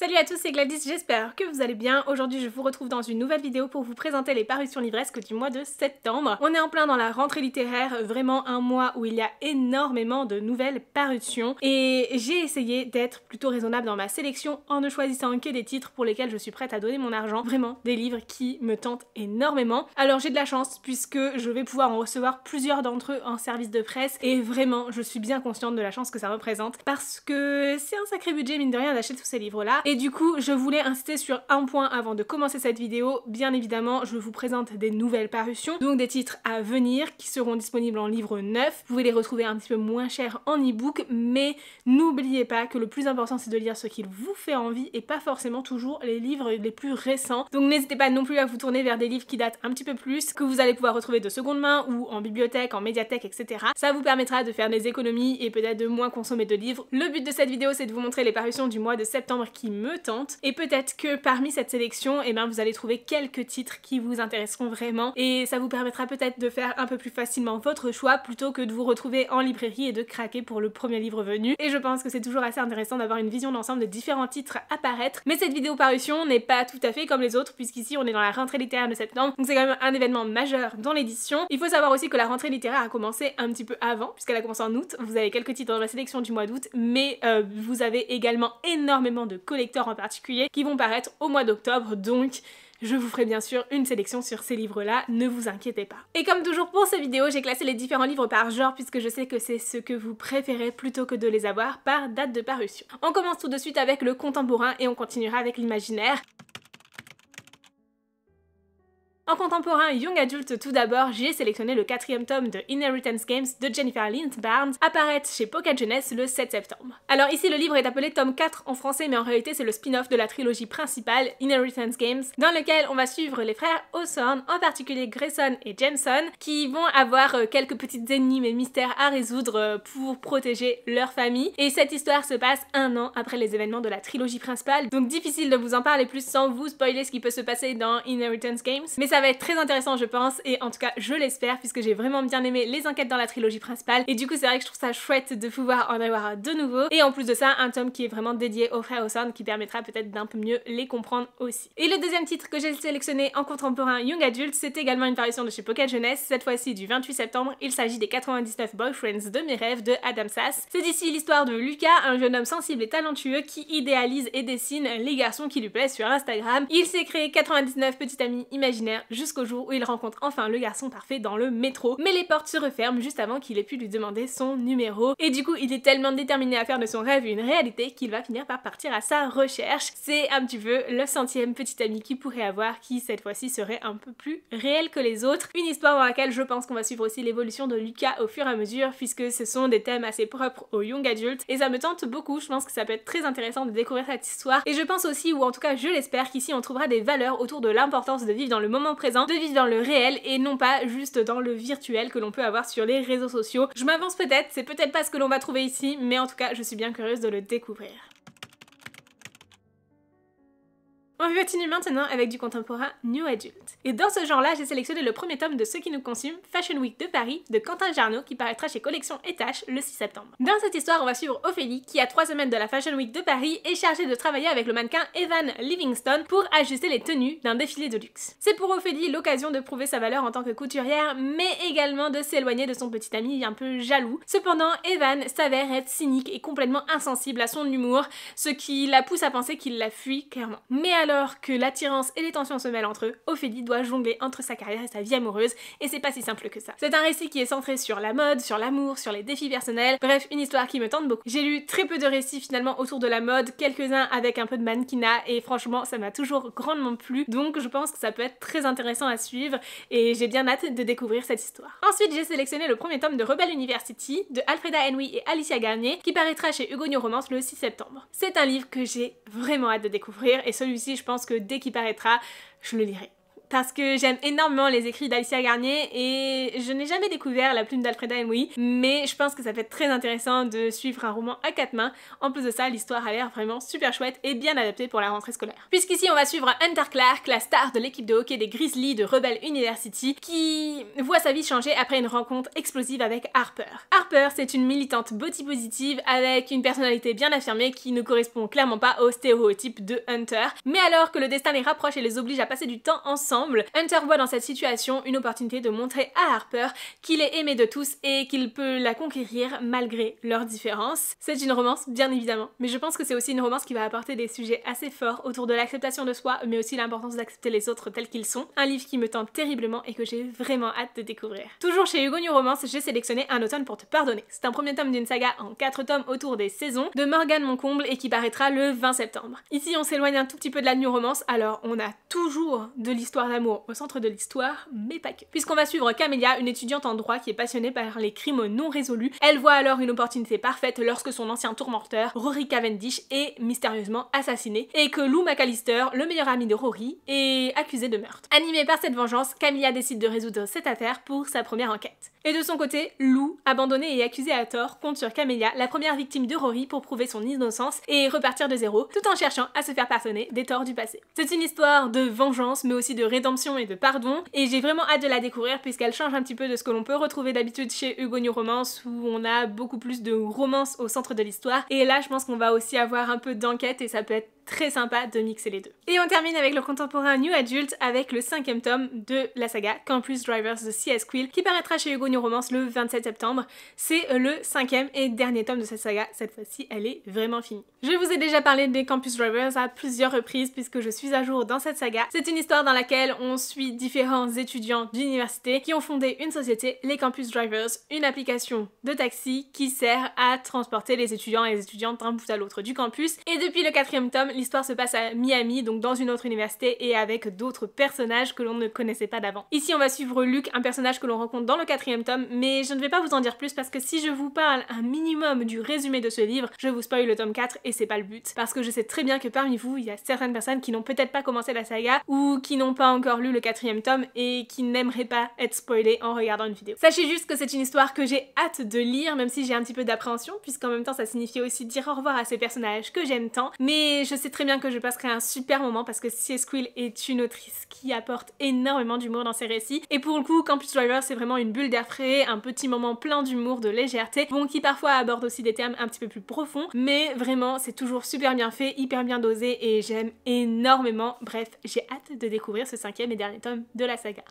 Salut à tous, c'est Gladys, j'espère que vous allez bien. Aujourd'hui je vous retrouve dans une nouvelle vidéo pour vous présenter les parutions livresques du mois de septembre. On est en plein dans la rentrée littéraire, vraiment un mois où il y a énormément de nouvelles parutions et j'ai essayé d'être plutôt raisonnable dans ma sélection en ne choisissant que des titres pour lesquels je suis prête à donner mon argent, vraiment des livres qui me tentent énormément. Alors j'ai de la chance puisque je vais pouvoir en recevoir plusieurs d'entre eux en service de presse et vraiment je suis bien consciente de la chance que ça représente parce que c'est un sacré budget mine de rien d'acheter tous ces livres là. Et du coup, je voulais insister sur un point avant de commencer cette vidéo. Bien évidemment, je vous présente des nouvelles parutions, donc des titres à venir qui seront disponibles en livre neuf. Vous pouvez les retrouver un petit peu moins cher en e-book, mais n'oubliez pas que le plus important c'est de lire ce qui vous fait envie et pas forcément toujours les livres les plus récents. Donc n'hésitez pas non plus à vous tourner vers des livres qui datent un petit peu plus, que vous allez pouvoir retrouver de seconde main ou en bibliothèque, en médiathèque, etc. Ça vous permettra de faire des économies et peut-être de moins consommer de livres. Le but de cette vidéo c'est de vous montrer les parutions du mois de septembre qui me tentent et peut-être que parmi cette sélection, vous allez trouver quelques titres qui vous intéresseront vraiment et ça vous permettra peut-être de faire un peu plus facilement votre choix plutôt que de vous retrouver en librairie et de craquer pour le premier livre venu. Et je pense que c'est toujours assez intéressant d'avoir une vision d'ensemble de différents titres à paraître. Mais cette vidéo parution n'est pas tout à fait comme les autres puisqu'ici on est dans la rentrée littéraire de septembre, donc c'est quand même un événement majeur dans l'édition. Il faut savoir aussi que la rentrée littéraire a commencé un petit peu avant puisqu'elle a commencé en août. Vous avez quelques titres dans la sélection du mois d'août, mais vous avez également énormément de collecteurs en particulier qui vont paraître au mois d'octobre, donc je vous ferai bien sûr une sélection sur ces livres-là, ne vous inquiétez pas. Et comme toujours pour ces vidéos, j'ai classé les différents livres par genre puisque je sais que c'est ce que vous préférez plutôt que de les avoir par date de parution. On commence tout de suite avec le contemporain et on continuera avec l'imaginaire. En contemporain young adulte tout d'abord, j'ai sélectionné le 4e tome de Inheritance Games de Jennifer Lynn Barnes, apparaître chez Pocket Jeunesse le 7 septembre. Alors ici le livre est appelé tome 4 en français mais en réalité c'est le spin-off de la trilogie principale Inheritance Games dans lequel on va suivre les frères Hawthorne, en particulier Grayson et Jameson, qui vont avoir quelques petites énigmes et mystères à résoudre pour protéger leur famille. Et cette histoire se passe un an après les événements de la trilogie principale, donc difficile de vous en parler plus sans vous spoiler ce qui peut se passer dans Inheritance Games, mais ça va être très intéressant je pense, et en tout cas je l'espère puisque j'ai vraiment bien aimé les enquêtes dans la trilogie principale et du coup c'est vrai que je trouve ça chouette de pouvoir en avoir de nouveau, et en plus de ça un tome qui est vraiment dédié aux frères Hawthorne qui permettra peut-être d'un peu mieux les comprendre aussi. Et le deuxième titre que j'ai sélectionné en contemporain young adulte, c'est également une parution de chez Pocket Jeunesse, cette fois-ci du 28 septembre, il s'agit des 99 Boyfriends de mes rêves de Adam Sass. C'est d'ici l'histoire de Lucas, un jeune homme sensible et talentueux qui idéalise et dessine les garçons qui lui plaisent sur Instagram. Il s'est créé 99 petits amis imaginaires jusqu'au jour où il rencontre enfin le garçon parfait dans le métro, mais les portes se referment juste avant qu'il ait pu lui demander son numéro, et du coup il est tellement déterminé à faire de son rêve une réalité qu'il va finir par partir à sa recherche. C'est un petit peu le 100e petit ami qu'il pourrait avoir qui cette fois-ci serait un peu plus réel que les autres. Une histoire dans laquelle je pense qu'on va suivre aussi l'évolution de Lucas au fur et à mesure puisque ce sont des thèmes assez propres aux young adultes et ça me tente beaucoup. Je pense que ça peut être très intéressant de découvrir cette histoire et je pense aussi, ou en tout cas je l'espère, qu'ici on trouvera des valeurs autour de l'importance de vivre dans le moment présent, de vivre dans le réel et non pas juste dans le virtuel que l'on peut avoir sur les réseaux sociaux. Je m'avance peut-être, c'est peut-être pas ce que l'on va trouver ici, mais en tout cas je suis bien curieuse de le découvrir. On continue maintenant avec du contemporain new adulte. Et dans ce genre-là, j'ai sélectionné le premier tome de Ce qui nous consume, Fashion Week de Paris, de Quentin Jarnot, qui paraîtra chez Collection Étache le 6 septembre. Dans cette histoire, on va suivre Ophélie, qui à 3 semaines de la Fashion Week de Paris est chargée de travailler avec le mannequin Evan Livingstone pour ajuster les tenues d'un défilé de luxe. C'est pour Ophélie l'occasion de prouver sa valeur en tant que couturière, mais également de s'éloigner de son petit ami un peu jaloux. Cependant, Evan s'avère être cynique et complètement insensible à son humour, ce qui la pousse à penser qu'il la fuit clairement. Mais alors que l'attirance et les tensions se mêlent entre eux, Ophélie doit jongler entre sa carrière et sa vie amoureuse, et c'est pas si simple que ça. C'est un récit qui est centré sur la mode, sur l'amour, sur les défis personnels, bref, une histoire qui me tente beaucoup. J'ai lu très peu de récits finalement autour de la mode, quelques-uns avec un peu de mannequinat, et franchement ça m'a toujours grandement plu, donc je pense que ça peut être très intéressant à suivre, et j'ai bien hâte de découvrir cette histoire. Ensuite j'ai sélectionné le premier tome de Rebel University, de Alfreda Henry et Alicia Garnier, qui paraîtra chez Hugo New Romance le 6 septembre. C'est un livre que j'ai vraiment hâte de découvrir, et celui-ci je pense que dès qu'il paraîtra, je le lirai. parce que j'aime énormément les écrits d'Alicia Garnier et je n'ai jamais découvert La Plume d'Alfreda Emory, mais je pense que ça peut être très intéressant de suivre un roman à 4 mains. En plus de ça, l'histoire a l'air vraiment super chouette et bien adaptée pour la rentrée scolaire. Puisqu'ici on va suivre Hunter Clark, la star de l'équipe de hockey des Grizzlies de Rebel University, qui voit sa vie changer après une rencontre explosive avec Harper. Harper, c'est une militante body positive avec une personnalité bien affirmée qui ne correspond clairement pas aux stéréotypes de Hunter. Mais alors que le destin les rapproche et les oblige à passer du temps ensemble, Hunter voit dans cette situation une opportunité de montrer à Harper qu'il est aimé de tous et qu'il peut la conquérir malgré leurs différences. C'est une romance, bien évidemment, mais je pense que c'est aussi une romance qui va apporter des sujets assez forts autour de l'acceptation de soi, mais aussi l'importance d'accepter les autres tels qu'ils sont. Un livre qui me tente terriblement et que j'ai vraiment hâte de découvrir. Toujours chez Hugo New Romance, j'ai sélectionné Un automne pour te pardonner. C'est un premier tome d'une saga en 4 tomes autour des saisons de Morgane Moncomble et qui paraîtra le 20 septembre. Ici, on s'éloigne un tout petit peu de la New Romance, alors on a toujours de l'histoire d'amour au centre de l'histoire, mais pas que. Puisqu'on va suivre Camélia, une étudiante en droit qui est passionnée par les crimes non résolus. Elle voit alors une opportunité parfaite lorsque son ancien tourmenteur, Rory Cavendish, est mystérieusement assassiné et que Lou McAllister, le meilleur ami de Rory, est accusé de meurtre. Animée par cette vengeance, Camélia décide de résoudre cette affaire pour sa première enquête. Et de son côté, Lou, abandonné et accusé à tort, compte sur Camélia, la première victime de Rory, pour prouver son innocence et repartir de zéro, tout en cherchant à se faire pardonner des torts du passé. C'est une histoire de vengeance, mais aussi de rédemption et de pardon, et j'ai vraiment hâte de la découvrir puisqu'elle change un petit peu de ce que l'on peut retrouver d'habitude chez Hugo New Romance, où on a beaucoup plus de romance au centre de l'histoire, et là je pense qu'on va aussi avoir un peu d'enquête et ça peut être très sympa de mixer les deux. Et on termine avec le contemporain New Adult avec le 5e tome de la saga Campus Drivers de C.S. Quill qui paraîtra chez Hugo New Romance le 27 septembre. C'est le 5e et dernier tome de cette saga, cette fois-ci elle est vraiment finie. Je vous ai déjà parlé des Campus Drivers à plusieurs reprises puisque je suis à jour dans cette saga. C'est une histoire dans laquelle on suit différents étudiants d'université qui ont fondé une société, les Campus Drivers, une application de taxi qui sert à transporter les étudiants et les étudiantes d'un bout à l'autre du campus. Et depuis le 4e tome, l'histoire se passe à Miami, donc dans une autre université et avec d'autres personnages que l'on ne connaissait pas d'avant. Ici on va suivre Luke, un personnage que l'on rencontre dans le 4e tome, mais je ne vais pas vous en dire plus parce que si je vous parle un minimum du résumé de ce livre, je vous spoil le tome 4 et c'est pas le but. Parce que je sais très bien que parmi vous, il y a certaines personnes qui n'ont peut-être pas commencé la saga ou qui n'ont pas encore lu le 4e tome et qui n'aimeraient pas être spoilés en regardant une vidéo. Sachez juste que c'est une histoire que j'ai hâte de lire, même si j'ai un petit peu d'appréhension, puisqu'en même temps ça signifie aussi dire au revoir à ces personnages que j'aime tant, mais je sais très bien que je passerai un super moment parce que C.S. Quill est une autrice qui apporte énormément d'humour dans ses récits et pour le coup Campus Driver c'est vraiment une bulle d'air frais, un petit moment plein d'humour, de légèreté, bon qui parfois aborde aussi des thèmes un petit peu plus profonds, mais vraiment c'est toujours super bien fait, hyper bien dosé et j'aime énormément. Bref, j'ai hâte de découvrir ce 5e et dernier tome de la saga.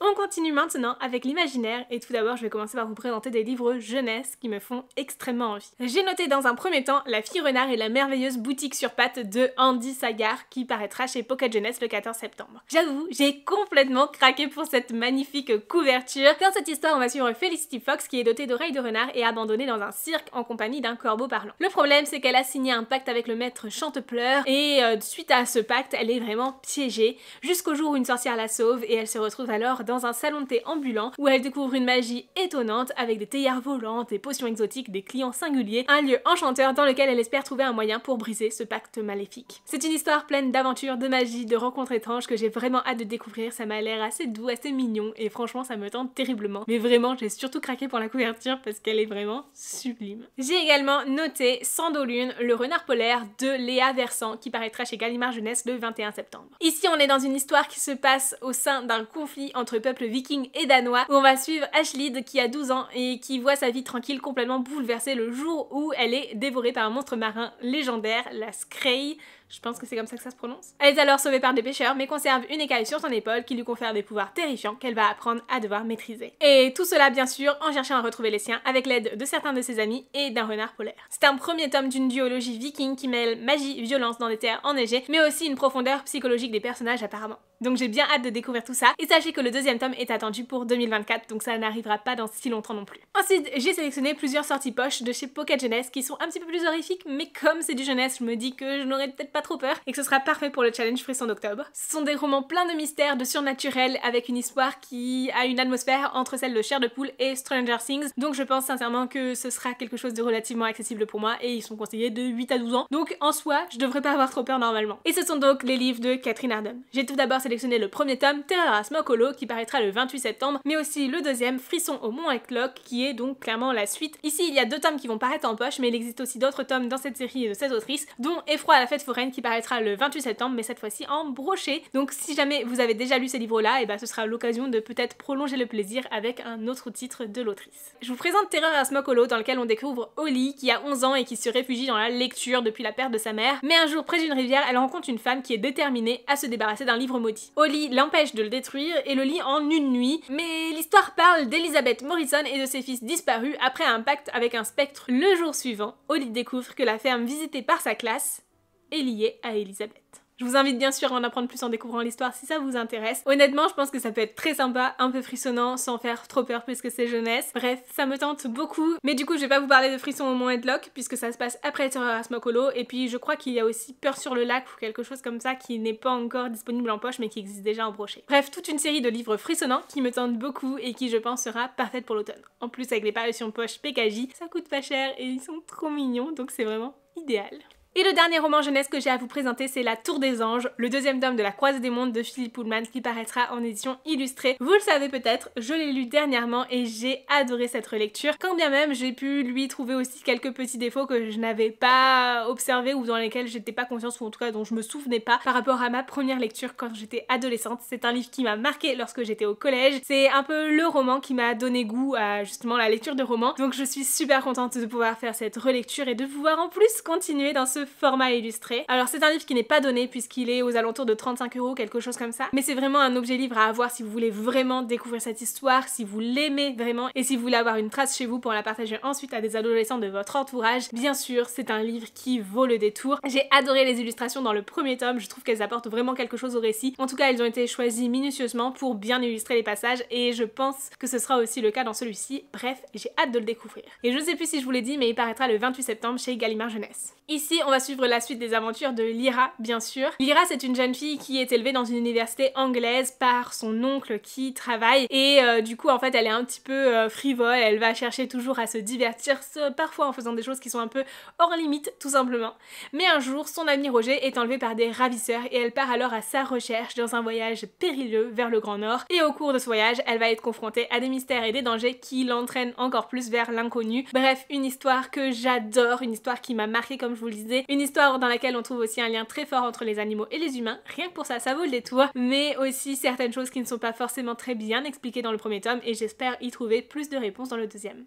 On continue maintenant avec l'imaginaire et tout d'abord je vais commencer par vous présenter des livres jeunesse qui me font extrêmement envie. J'ai noté dans un premier temps La Fille Renard et la merveilleuse boutique sur pattes de Andy Sagar qui paraîtra chez Pocket Jeunesse le 14 septembre. J'avoue, j'ai complètement craqué pour cette magnifique couverture. Dans cette histoire on va suivre Felicity Fox qui est dotée d'oreilles de renard et abandonnée dans un cirque en compagnie d'un corbeau parlant. Le problème c'est qu'elle a signé un pacte avec le maître Chantepleur et suite à ce pacte elle est vraiment piégée jusqu'au jour où une sorcière la sauve et elle se retrouve alors dans un salon de thé ambulant où elle découvre une magie étonnante avec des théières volantes, des potions exotiques, des clients singuliers, un lieu enchanteur dans lequel elle espère trouver un moyen pour briser ce pacte maléfique. C'est une histoire pleine d'aventures, de magie, de rencontres étranges que j'ai vraiment hâte de découvrir, ça m'a l'air assez doux, assez mignon et franchement ça me tente terriblement. Mais vraiment j'ai surtout craqué pour la couverture parce qu'elle est vraiment sublime. J'ai également noté Sandolune, le renard polaire de Léa Versant qui paraîtra chez Gallimard Jeunesse le 21 septembre. Ici on est dans une histoire qui se passe au sein d'un conflit entre peuples vikings et danois où on va suivre Ashlid qui a 12 ans et qui voit sa vie tranquille complètement bouleversée le jour où elle est dévorée par un monstre marin légendaire, la Skrei. Je pense que c'est comme ça que ça se prononce. Elle est alors sauvée par des pêcheurs mais conserve une écaille sur son épaule qui lui confère des pouvoirs terrifiants qu'elle va apprendre à devoir maîtriser. Et tout cela bien sûr en cherchant à retrouver les siens avec l'aide de certains de ses amis et d'un renard polaire. C'est un premier tome d'une duologie viking qui mêle magie, violence dans des terres enneigées mais aussi une profondeur psychologique des personnages apparemment. Donc j'ai bien hâte de découvrir tout ça et sachez que le 2e tome est attendu pour 2024 donc ça n'arrivera pas dans si longtemps non plus. Ensuite j'ai sélectionné plusieurs sorties poches de chez Pocket Jeunesse qui sont un petit peu plus horrifiques mais comme c'est du jeunesse je me dis que je n'aurais peut-être pas pas trop peur et que ce sera parfait pour le challenge Frisson d'octobre. Ce sont des romans pleins de mystères, de surnaturel, avec une histoire qui a une atmosphère entre celle de Chair de Poule et Stranger Things, donc je pense sincèrement que ce sera quelque chose de relativement accessible pour moi et ils sont conseillés de 8 à 12 ans, donc en soi, je devrais pas avoir trop peur normalement. Et ce sont donc les livres de Catherine Ardern. J'ai tout d'abord sélectionné le premier tome, Terreur à Smoke Hollow, qui paraîtra le 28 septembre, mais aussi le deuxième, Frisson au Mont Ecklock, qui est donc clairement la suite. Ici, il y a 2 tomes qui vont paraître en poche, mais il existe aussi d'autres tomes dans cette série de cette autrice, dont Effroi à la fête foraine, qui paraîtra le 28 septembre, mais cette fois-ci en broché. Donc si jamais vous avez déjà lu ces livres-là, et ben ce sera l'occasion de peut-être prolonger le plaisir avec un autre titre de l'autrice. Je vous présente Terreur à Smoke Hollow, dans lequel on découvre Holly, qui a 11 ans et qui se réfugie dans la lecture depuis la perte de sa mère, mais un jour près d'une rivière, elle rencontre une femme qui est déterminée à se débarrasser d'un livre maudit. Holly l'empêche de le détruire et le lit en une nuit, mais l'histoire parle d'Elizabeth Morrison et de ses fils disparus après un pacte avec un spectre. Le jour suivant, Holly découvre que la ferme visitée par sa classe est liée à Elizabeth. Je vous invite bien sûr à en apprendre plus en découvrant l'histoire si ça vous intéresse. Honnêtement, je pense que ça peut être très sympa, un peu frissonnant, sans faire trop peur puisque c'est jeunesse. Bref, ça me tente beaucoup. Mais du coup, je vais pas vous parler de Frisson au Mont Ecklock puisque ça se passe après Terreur à Smoke Hollow. Et puis, je crois qu'il y a aussi Peur sur le lac ou quelque chose comme ça qui n'est pas encore disponible en poche mais qui existe déjà en brochet. Bref, toute une série de livres frissonnants qui me tentent beaucoup et qui, je pense, sera parfaite pour l'automne. En plus, avec les parutions poche PKJ, ça coûte pas cher et ils sont trop mignons, donc c'est vraiment idéal. Et le dernier roman jeunesse que j'ai à vous présenter, c'est La Tour des Anges, le deuxième tome de La Croisée des Mondes de Philippe Pullman qui paraîtra en édition illustrée. Vous le savez peut-être, je l'ai lu dernièrement et j'ai adoré cette relecture, quand bien même j'ai pu lui trouver aussi quelques petits défauts que je n'avais pas observés ou dans lesquels j'étais pas consciente ou en tout cas dont je me souvenais pas par rapport à ma première lecture quand j'étais adolescente. C'est un livre qui m'a marqué lorsque j'étais au collège, c'est un peu le roman qui m'a donné goût à justement la lecture de romans, donc je suis super contente de pouvoir faire cette relecture et de pouvoir en plus continuer dans ce format illustré. Alors c'est un livre qui n'est pas donné puisqu'il est aux alentours de 35 €, quelque chose comme ça, mais c'est vraiment un objet livre à avoir si vous voulez vraiment découvrir cette histoire, si vous l'aimez vraiment et si vous voulez avoir une trace chez vous pour la partager ensuite à des adolescents de votre entourage. Bien sûr, c'est un livre qui vaut le détour. J'ai adoré les illustrations dans le premier tome, je trouve qu'elles apportent vraiment quelque chose au récit. En tout cas, elles ont été choisies minutieusement pour bien illustrer les passages et je pense que ce sera aussi le cas dans celui-ci. Bref, j'ai hâte de le découvrir. Et je sais plus si je vous l'ai dit, mais il paraîtra le 28 septembre chez Gallimard Jeunesse. Ici, on va suivre la suite des aventures de Lyra, bien sûr. Lyra, c'est une jeune fille qui est élevée dans une université anglaise par son oncle qui travaille et du coup, en fait, elle est un petit peu frivole, elle va chercher toujours à se divertir, parfois en faisant des choses qui sont un peu hors limite, tout simplement. Mais un jour, son ami Roger est enlevé par des ravisseurs et elle part alors à sa recherche dans un voyage périlleux vers le Grand Nord. Et au cours de ce voyage, elle va être confrontée à des mystères et des dangers qui l'entraînent encore plus vers l'inconnu. Bref, une histoire que j'adore, une histoire qui m'a marquée comme je vous le disais, une histoire dans laquelle on trouve aussi un lien très fort entre les animaux et les humains, rien que pour ça, ça vaut le détour, mais aussi certaines choses qui ne sont pas forcément très bien expliquées dans le premier tome et j'espère y trouver plus de réponses dans le deuxième.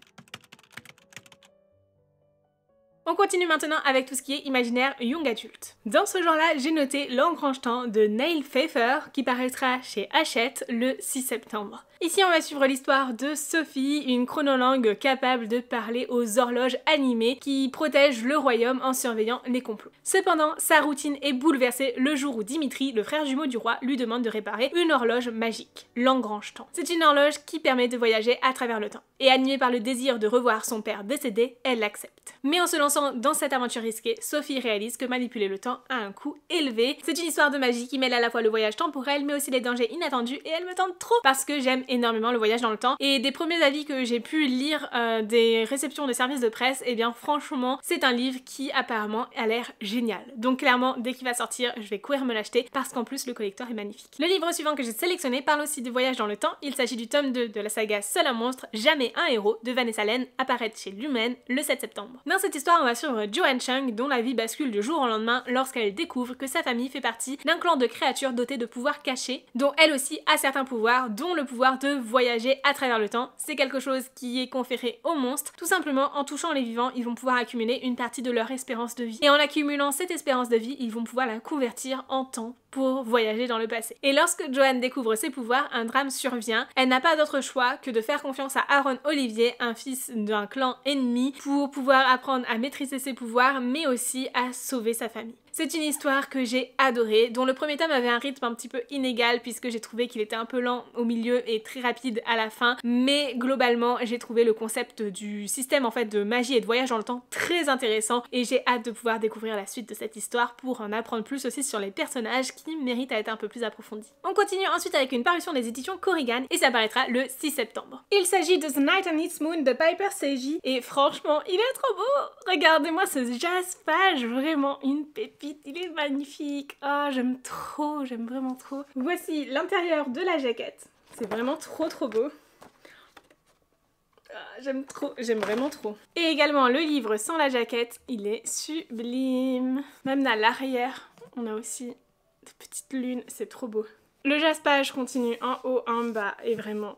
On continue maintenant avec tout ce qui est imaginaire young adulte. Dans ce genre-là, j'ai noté L'Engrange-Temps de Neil Pfeiffer qui paraîtra chez Hachette le 6 septembre. Ici, on va suivre l'histoire de Sophie, une chronolangue capable de parler aux horloges animées qui protège le royaume en surveillant les complots. Cependant, sa routine est bouleversée le jour où Dimitri, le frère jumeau du roi, lui demande de réparer une horloge magique, L'Engrange-Temps. C'est une horloge qui permet de voyager à travers le temps. Et animée par le désir de revoir son père décédé, elle l'accepte. Mais en se lançant dans cette aventure risquée, Sophie réalise que manipuler le temps a un coût élevé. C'est une histoire de magie qui mêle à la fois le voyage temporel mais aussi les dangers inattendus et elle me tente trop parce que j'aime énormément le voyage dans le temps et des premiers avis que j'ai pu lire des réceptions de services de presse, et bien franchement c'est un livre qui apparemment a l'air génial. Donc clairement dès qu'il va sortir je vais courir me l'acheter parce qu'en plus le collector est magnifique. Le livre suivant que j'ai sélectionné parle aussi de voyage dans le temps, il s'agit du tome 2 de la saga Seul un monstre, jamais un héros de Vanessa Len, apparaître chez Lumen le 7 septembre. Dans cette histoire on va suivre Joanne Chung dont la vie bascule du jour au lendemain lorsqu'elle découvre que sa famille fait partie d'un clan de créatures dotées de pouvoirs cachés, dont elle aussi a certains pouvoirs, dont le pouvoir de voyager à travers le temps. C'est quelque chose qui est conféré aux monstres. Tout simplement, en touchant les vivants, ils vont pouvoir accumuler une partie de leur espérance de vie. Et en accumulant cette espérance de vie, ils vont pouvoir la convertir en temps pour voyager dans le passé. Et lorsque Joanne découvre ses pouvoirs, un drame survient. Elle n'a pas d'autre choix que de faire confiance à Aaron Olivier, un fils d'un clan ennemi, pour pouvoir apprendre à maîtriser ses pouvoirs, mais aussi à sauver sa famille. C'est une histoire que j'ai adorée, dont le premier tome avait un rythme un petit peu inégal puisque j'ai trouvé qu'il était un peu lent au milieu et très rapide à la fin, mais globalement j'ai trouvé le concept du système en fait de magie et de voyage dans le temps très intéressant et j'ai hâte de pouvoir découvrir la suite de cette histoire pour en apprendre plus aussi sur les personnages qui méritent à être un peu plus approfondis. On continue ensuite avec une parution des éditions Korrigan et ça apparaîtra le 6 septembre. Il s'agit de The Night and Its Moon de Piper Seiji et franchement il est trop beau. Regardez-moi ce Jaspage, vraiment une pépite, il est magnifique. Oh j'aime trop, j'aime vraiment trop. Voici l'intérieur de la jaquette, c'est vraiment trop beau. J'aime trop, j'aime vraiment trop. Et également le livre sans la jaquette, il est sublime. Même à l'arrière, on a aussi des petites lunes, c'est trop beau. Le jaspage continue en haut, en bas, et vraiment,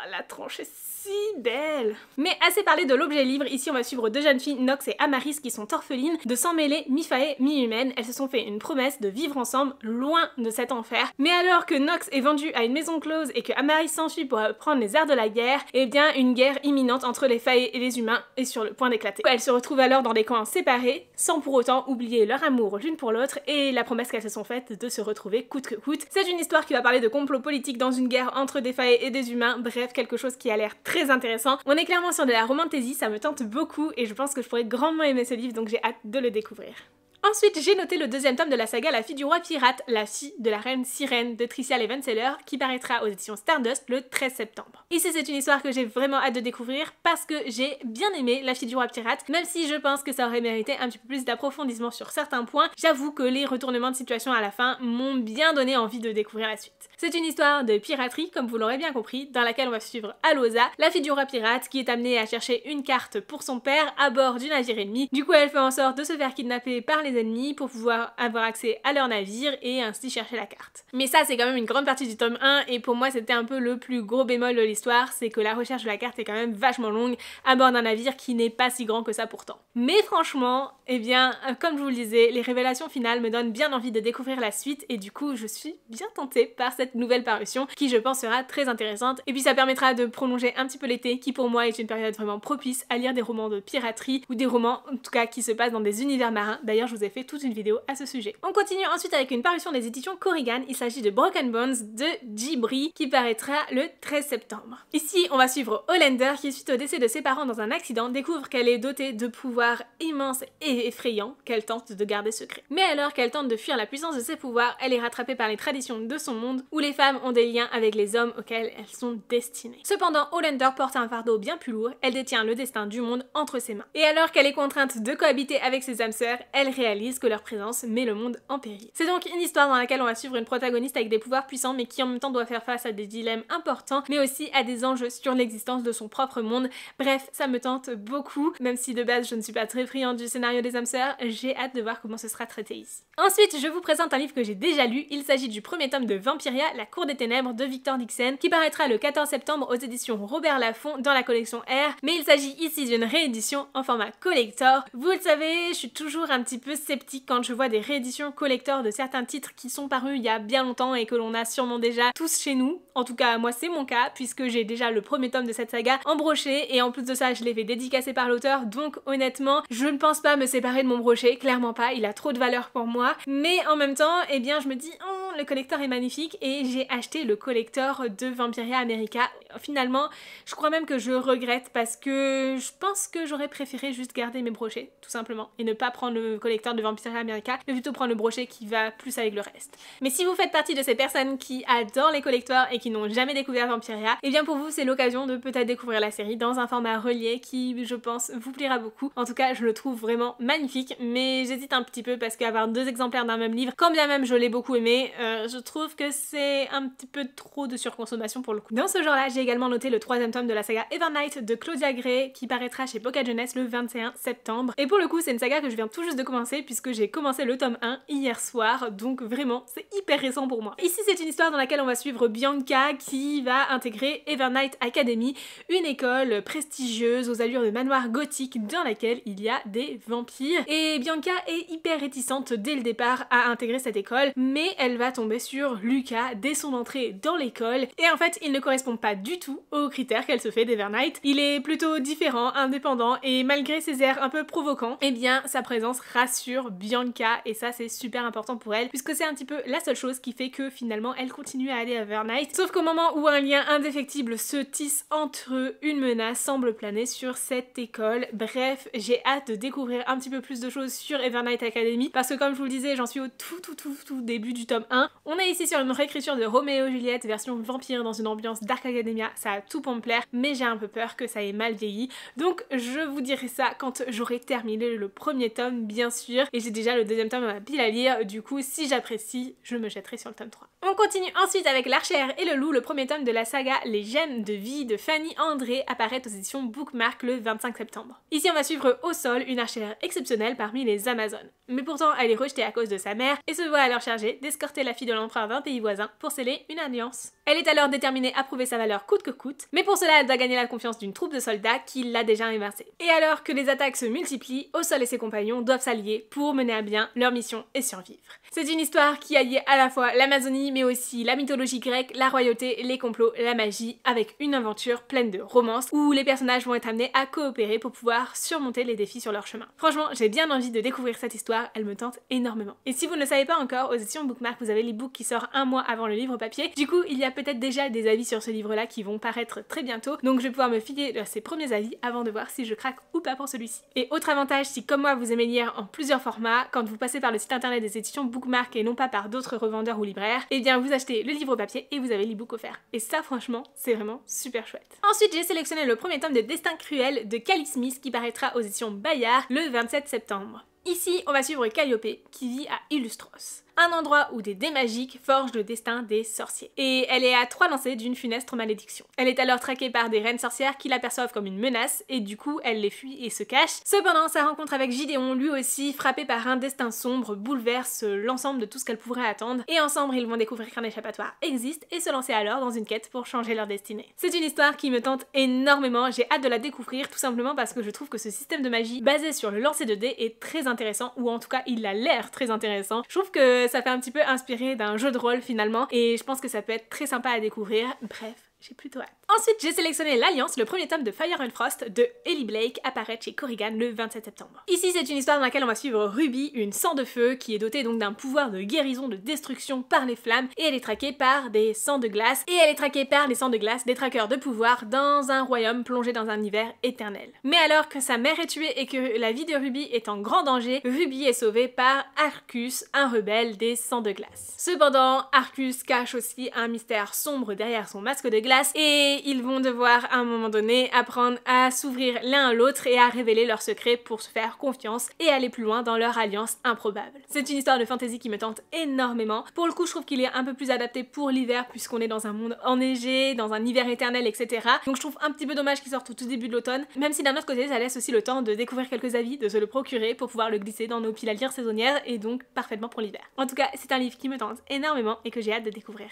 la tranche est si belle. Mais assez parlé de l'objet livre, ici on va suivre deux jeunes filles, Nox et Amaris, qui sont orphelines, de sang mêlé, mi-faé, mi-humaine. Elles se sont fait une promesse de vivre ensemble, loin de cet enfer. Mais alors que Nox est vendue à une maison close et que Amaris s'enfuit pour prendre les arts de la guerre, eh bien une guerre imminente entre les faés et les humains est sur le point d'éclater. Elles se retrouvent alors dans des camps séparés, sans pour autant oublier leur amour l'une pour l'autre et la promesse qu'elles se sont faites de se retrouver coûte que coûte. C'est une histoire qui va parler de complot politique dans une guerre entre des faés et des humains, bref, quelque chose qui a l'air très intéressant. On est clairement sur de la romantaisie, ça me tente beaucoup et je pense que je pourrais grandement aimer ce livre, donc j'ai hâte de le découvrir. Ensuite, j'ai noté le deuxième tome de la saga La fille du roi pirate, la fille de la reine sirène de Tricia Levenseller, qui paraîtra aux éditions Stardust le 13 septembre. Ici, c'est une histoire que j'ai vraiment hâte de découvrir parce que j'ai bien aimé La fille du roi pirate, même si je pense que ça aurait mérité un petit peu plus d'approfondissement sur certains points. J'avoue que les retournements de situation à la fin m'ont bien donné envie de découvrir la suite. C'est une histoire de piraterie, comme vous l'aurez bien compris, dans laquelle on va suivre Alosa, la fille du roi pirate, qui est amenée à chercher une carte pour son père à bord du navire ennemi. Du coup, elle fait en sorte de se faire kidnapper par les ennemis pour pouvoir avoir accès à leur navire et ainsi chercher la carte. Mais ça, c'est quand même une grande partie du tome 1 et pour moi, c'était un peu le plus gros bémol de l'histoire, c'est que la recherche de la carte est quand même vachement longue à bord d'un navire qui n'est pas si grand que ça pourtant. Mais franchement, eh bien, comme je vous le disais, les révélations finales me donnent bien envie de découvrir la suite et du coup, je suis bien tentée par cette nouvelle parution qui, je pense, sera très intéressante. Et puis ça permettra de prolonger un petit peu l'été, qui pour moi est une période vraiment propice à lire des romans de piraterie ou des romans, en tout cas, qui se passent dans des univers marins. D'ailleurs, je vous ai fait toute une vidéo à ce sujet. On continue ensuite avec une parution des éditions Korrigan. Il s'agit de Broken Bones de Jibri qui paraîtra le 13 septembre. Ici, on va suivre Hollander qui, suite au décès de ses parents dans un accident, découvre qu'elle est dotée de pouvoirs immenses et effrayants qu'elle tente de garder secrets. Mais alors qu'elle tente de fuir la puissance de ses pouvoirs, elle est rattrapée par les traditions de son monde où les femmes ont des liens avec les hommes auxquels elles sont destinées. Cependant, Hollander porte un fardeau bien plus lourd, elle détient le destin du monde entre ses mains. Et alors qu'elle est contrainte de cohabiter avec ses âmes sœurs, elle réalise que leur présence met le monde en péril. C'est donc une histoire dans laquelle on va suivre une protagoniste avec des pouvoirs puissants mais qui en même temps doit faire face à des dilemmes importants mais aussi à des enjeux sur l'existence de son propre monde. Bref, ça me tente beaucoup, même si de base je ne suis pas très friande du scénario des âmes sœurs, j'ai hâte de voir comment ce sera traité ici. Ensuite, je vous présente un livre que j'ai déjà lu, il s'agit du premier tome de Vampiria, La Cour des Ténèbres de Victor Dixon, qui paraîtra le 14 septembre aux éditions Robert Laffont dans la collection R, mais il s'agit ici d'une réédition en format collector. Vous le savez, je suis toujours un petit peu sceptique quand je vois des rééditions collector de certains titres qui sont parus il y a bien longtemps et que l'on a sûrement déjà tous chez nous. En tout cas, moi c'est mon cas, puisque j'ai déjà le premier tome de cette saga en brochet, et en plus de ça, je l'ai fait dédicacer par l'auteur, donc honnêtement, je ne pense pas me séparer de mon brochet, clairement pas, il a trop de valeur pour moi, mais en même temps, eh bien je me dis, oh, le collector est magnifique, et j'ai acheté le collector de Vampiria America. Finalement, je crois même que je regrette parce que je pense que j'aurais préféré juste garder mes brochets, tout simplement, et ne pas prendre le collector de Vampiria America, mais plutôt prendre le brochet qui va plus avec le reste. Mais si vous faites partie de ces personnes qui adorent les collectors et qui n'ont jamais découvert Vampiria, et bien pour vous c'est l'occasion de peut-être découvrir la série dans un format relié qui, je pense, vous plaira beaucoup. En tout cas, je le trouve vraiment magnifique, mais j'hésite un petit peu parce qu'avoir deux exemplaires d'un même livre, quand bien même je l'ai beaucoup aimé, je trouve que c'est un petit peu trop de surconsommation pour le coup. Dans ce genre-là, j'ai également noté le troisième tome de la saga Evernight de Claudia Gray qui paraîtra chez Pocket Jeunesse le 21 septembre. Et pour le coup, c'est une saga que je viens tout juste de commencer puisque j'ai commencé le tome 1 hier soir, donc vraiment, c'est hyper récent pour moi. Ici, c'est une histoire dans laquelle on va suivre Bianca qui va intégrer Evernight Academy, une école prestigieuse aux allures de manoir gothique dans laquelle il y a des vampires. Et Bianca est hyper réticente dès le départ à intégrer cette école, mais elle va va tomber sur Lucas dès son entrée dans l'école et en fait il ne correspond pas du tout aux critères qu'elle se fait d'Evernight. Il est plutôt différent, indépendant et malgré ses airs un peu provoquants, eh bien sa présence rassure Bianca et ça c'est super important pour elle puisque c'est un petit peu la seule chose qui fait que finalement elle continue à aller à Evernight. Sauf qu'au moment où un lien indéfectible se tisse entre eux, une menace semble planer sur cette école. Bref, j'ai hâte de découvrir un petit peu plus de choses sur Evernight Academy parce que comme je vous le disais, j'en suis au tout début du tome 1. On est ici sur une réécriture de Roméo et Juliette version vampire dans une ambiance Dark Academia, ça a tout pour me plaire, mais j'ai un peu peur que ça ait mal vieilli. Donc je vous dirai ça quand j'aurai terminé le premier tome bien sûr, et j'ai déjà le deuxième tome à ma pile à lire, du coup si j'apprécie, je me jetterai sur le tome 3. On continue ensuite avec L'Archère et le Loup, le premier tome de la saga Les Gemmes de vie de Fanny André apparaît aux éditions Bookmark le 25 septembre. Ici on va suivre Au Sol, une archère exceptionnelle parmi les Amazones. Mais pourtant elle est rejetée à cause de sa mère et se voit alors chargée d'escorter la fille de l'empereur d'un pays voisin pour sceller une alliance. Elle est alors déterminée à prouver sa valeur coûte que coûte, mais pour cela elle doit gagner la confiance d'une troupe de soldats qui l'a déjà évincée. Et alors que les attaques se multiplient, Au Sol et ses compagnons doivent s'allier pour mener à bien leur mission et survivre. C'est une histoire qui allie à la fois l'Amazonie mais aussi la mythologie grecque, la royauté, les complots, la magie, avec une aventure pleine de romance où les personnages vont être amenés à coopérer pour pouvoir surmonter les défis sur leur chemin. Franchement, j'ai bien envie de découvrir cette histoire, elle me tente énormément. Et si vous ne le savez pas encore, aux éditions Bookmark, vous avez l'ebook qui sort un mois avant le livre papier. Du coup, il y a peut-être déjà des avis sur ce livre-là qui vont paraître très bientôt, donc je vais pouvoir me fier de ces premiers avis avant de voir si je craque ou pas pour celui-ci. Et autre avantage, si comme moi vous aimez lire en plusieurs formats, quand vous passez par le site internet des éditions Bookmark et non pas par d'autres revendeurs ou libraires, et bien vous achetez le livre papier et vous avez l'ebook offert. Et ça franchement, c'est vraiment super chouette. Ensuite, j'ai sélectionné le premier tome de Destin Cruel de Cally Smith qui paraîtra aux éditions Bayard le 27 septembre. Ici, on va suivre Calliope qui vit à Illustros, un endroit où des dés magiques forgent le destin des sorciers. Et elle est à 3 lancers d'une funeste malédiction. Elle est alors traquée par des reines sorcières qui l'aperçoivent comme une menace et du coup elle les fuit et se cache. Cependant, sa rencontre avec Gideon, lui aussi frappé par un destin sombre, bouleverse l'ensemble de tout ce qu'elle pourrait attendre et ensemble ils vont découvrir qu'un échappatoire existe et se lancer alors dans une quête pour changer leur destinée. C'est une histoire qui me tente énormément, j'ai hâte de la découvrir tout simplement parce que je trouve que ce système de magie basé sur le lancer de dés est très intéressant, ou en tout cas il a l'air très intéressant. Je trouve que ça fait un petit peu inspiré d'un jeu de rôle finalement et je pense que ça peut être très sympa à découvrir. Bref, j'ai plutôt hâte. Ensuite, j'ai sélectionné L'Alliance, le premier tome de Fire and Frost de Ellie Blake, apparaît chez Corrigan le 27 septembre. Ici, c'est une histoire dans laquelle on va suivre Ruby, une sang de feu, qui est dotée donc d'un pouvoir de guérison, de destruction par les flammes, et elle est traquée par des sangs de glace, et elle est traquée par les sangs de glace, des traqueurs de pouvoir, dans un royaume plongé dans un hiver éternel. Mais alors que sa mère est tuée et que la vie de Ruby est en grand danger, Ruby est sauvée par Arcus, un rebelle des sangs de glace. Cependant, Arcus cache aussi un mystère sombre derrière son masque de glace, et ils vont devoir à un moment donné apprendre à s'ouvrir l'un à l'autre et à révéler leurs secrets pour se faire confiance et aller plus loin dans leur alliance improbable. C'est une histoire de fantasy qui me tente énormément. Pour le coup, je trouve qu'il est un peu plus adapté pour l'hiver puisqu'on est dans un monde enneigé, dans un hiver éternel, etc. Donc je trouve un petit peu dommage qu'il sorte au tout début de l'automne, même si d'un autre côté ça laisse aussi le temps de découvrir quelques avis, de se le procurer pour pouvoir le glisser dans nos piles à lire saisonnières et donc parfaitement pour l'hiver. En tout cas, c'est un livre qui me tente énormément et que j'ai hâte de découvrir.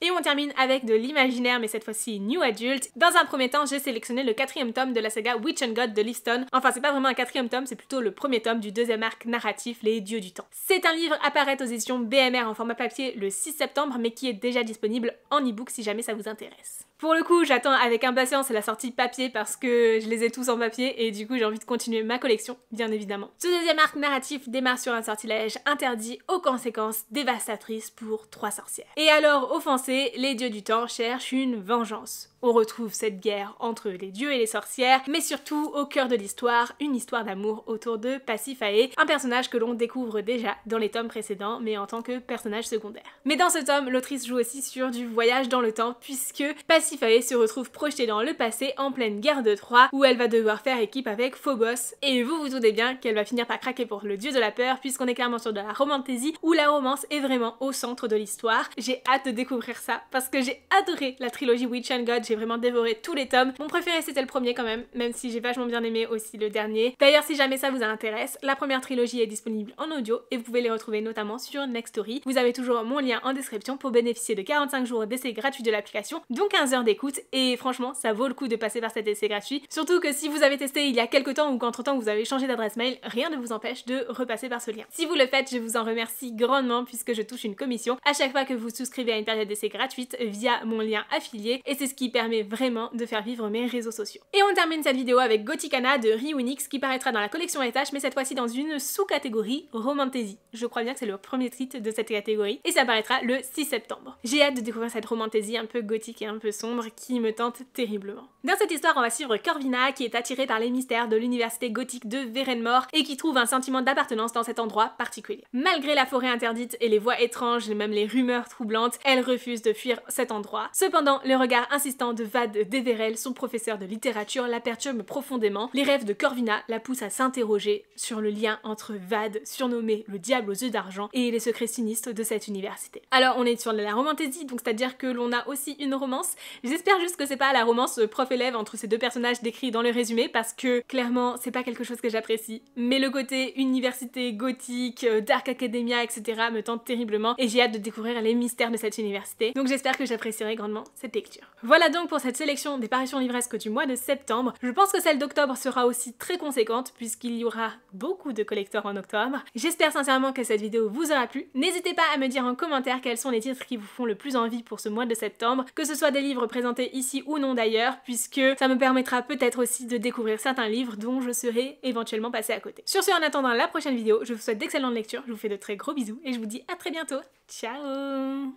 Et on termine avec de l'imaginaire, mais cette fois-ci New Adult. Dans un premier temps, j'ai sélectionné le 4e tome de la saga Witch and God de Liston. Enfin, c'est pas vraiment un 4e tome, c'est plutôt le premier tome du 2e arc narratif, Les Dieux du Temps. C'est un livre apparaît aux éditions BMR en format papier le 6 septembre, mais qui est déjà disponible en e-book si jamais ça vous intéresse. Pour le coup, j'attends avec impatience la sortie papier parce que je les ai tous en papier et du coup j'ai envie de continuer ma collection, bien évidemment. Ce 2e arc narratif démarre sur un sortilège interdit aux conséquences dévastatrices pour 3 sorcières. Et alors, offensés, les dieux du temps cherchent une vengeance. On retrouve cette guerre entre les dieux et les sorcières, mais surtout au cœur de l'histoire, une histoire d'amour autour de Pasiphae, un personnage que l'on découvre déjà dans les tomes précédents, mais en tant que personnage secondaire. Mais dans ce tome, l'autrice joue aussi sur du voyage dans le temps, puisque Pasiphae se retrouve projetée dans le passé en pleine guerre de Troie, où elle va devoir faire équipe avec Phobos, et vous vous doutez bien qu'elle va finir par craquer pour le dieu de la peur, puisqu'on est clairement sur de la romantasy, où la romance est vraiment au centre de l'histoire. J'ai hâte de découvrir ça, parce que j'ai adoré la trilogie Witch and God, j'ai vraiment dévoré tous les tomes. Mon préféré c'était le premier quand même si j'ai vachement bien aimé aussi le dernier. D'ailleurs si jamais ça vous intéresse, la première trilogie est disponible en audio et vous pouvez les retrouver notamment sur Nextory. Vous avez toujours mon lien en description pour bénéficier de 45 jours d'essai gratuit de l'application, donc 15 heures d'écoute, et franchement ça vaut le coup de passer par cet essai gratuit. Surtout que si vous avez testé il y a quelques temps ou qu'entre temps vous avez changé d'adresse mail, rien ne vous empêche de repasser par ce lien. Si vous le faites, je vous en remercie grandement puisque je touche une commission à chaque fois que vous souscrivez à une période d'essai gratuite via mon lien affilié, et c'est ce qui permet vraiment de faire vivre mes réseaux sociaux. Et on termine cette vidéo avec Gothicana de Rewinix qui paraîtra dans la collection SH, mais cette fois-ci dans une sous-catégorie Romantasy. Je crois bien que c'est le premier titre de cette catégorie et ça paraîtra le 6 septembre. J'ai hâte de découvrir cette Romantasy un peu gothique et un peu sombre qui me tente terriblement. Dans cette histoire, on va suivre Corvina qui est attirée par les mystères de l'université gothique de Verenmore et qui trouve un sentiment d'appartenance dans cet endroit particulier. Malgré la forêt interdite et les voix étranges et même les rumeurs troublantes, elle refuse de fuir cet endroit. Cependant, le regard insistant de Vad Deverell, son professeur de littérature, la perturbe profondément. Les rêves de Corvina la poussent à s'interroger sur le lien entre Vad, surnommé le diable aux yeux d'argent, et les secrets sinistres de cette université. Alors on est sur la romantasy, donc c'est-à-dire que l'on a aussi une romance. J'espère juste que c'est pas la romance prof-élève entre ces deux personnages décrits dans le résumé, parce que clairement c'est pas quelque chose que j'apprécie. Mais le côté université gothique, dark academia, etc. me tente terriblement et j'ai hâte de découvrir les mystères de cette université. Donc j'espère que j'apprécierai grandement cette lecture. Voilà donc pour cette sélection des parutions livresques du mois de septembre. Je pense que celle d'octobre sera aussi très conséquente puisqu'il y aura beaucoup de collecteurs en octobre. J'espère sincèrement que cette vidéo vous aura plu. N'hésitez pas à me dire en commentaire quels sont les titres qui vous font le plus envie pour ce mois de septembre, que ce soit des livres présentés ici ou non d'ailleurs, puisque ça me permettra peut-être aussi de découvrir certains livres dont je serai éventuellement passée à côté. Sur ce, en attendant la prochaine vidéo, je vous souhaite d'excellentes lectures, je vous fais de très gros bisous et je vous dis à très bientôt. Ciao!